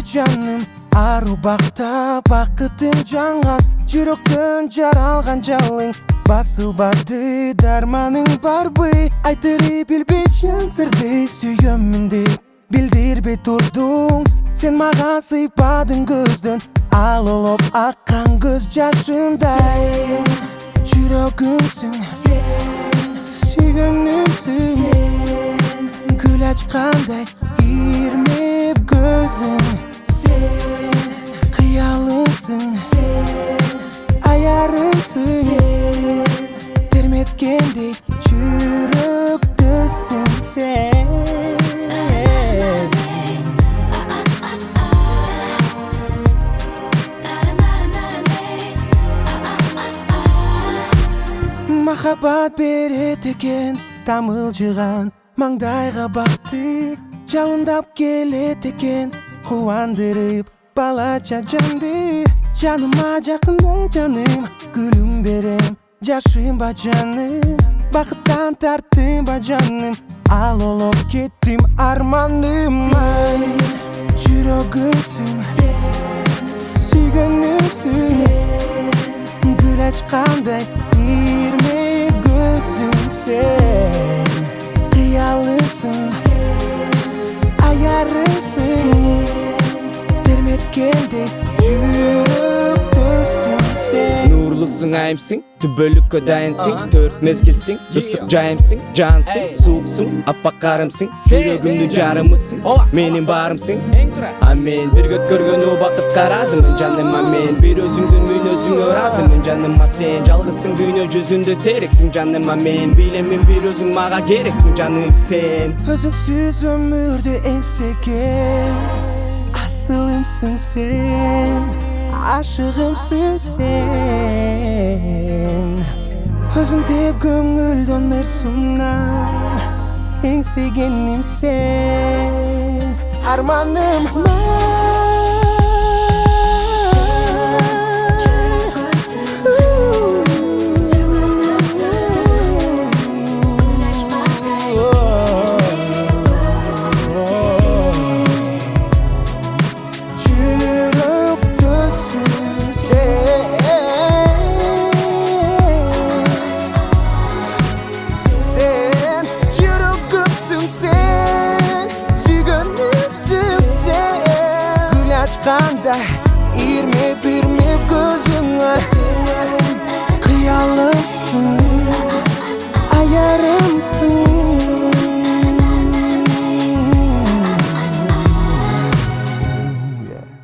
жаным, ару бақта бақытың жаңған, жүректен жаралған жалың. Басылбады дарманың барбы, айтыры білбей жан сырды. Сүйемін деп білдірбей тұрдың, сен маған сыйпадың көзден, ал олып аққан көз жашындай. Жүрегімсің сен, сүйгенімсің сен, гүл açқандай ирмеп көзің сен, қиялымсың сен, аярымсың сен, терметкендей жүректісің сен. Махаббат береді екен, тамылжыған маңдайға бақты, жалындап келеді екен, қуандырып балаша жанды. Жаныма жақында жаным, гүлім берем, жашым ба жаным, бақыттан тарттым ба жаным, ал олып кеттім арманым. Ай, жүрегімсің сен, сүйгенімсің сен, гүл açқандай ирмеп көзің сен, қиялымсың сен, аярымсың, терметкендей жүректісің сен. Нұрлысың айымсың, түбөлүккө дайынсың, төрт мезгилсің, ысык жайымсың, жансың, сууксың, аппак карымсың, жүрөгүмдүн жарымысың, менин барымсың. Амен, бир көт көргөн убакыт карадым жаным, амен, бир өзүңдүн мүнөзүңө ыраазымын жаным, сен жалгызсың дүйнө жүзүндө серексиң жаным, амен, билемин бир өзүң мага керексиң жаным сен. Өзүңсүз өмүрдү эңсеген асылымсың сен, ашығымсың сен, өзің деп көңілден ныр суна, еңсегенім сен, арманым. Сүйгенімсің сен, гүл açқандай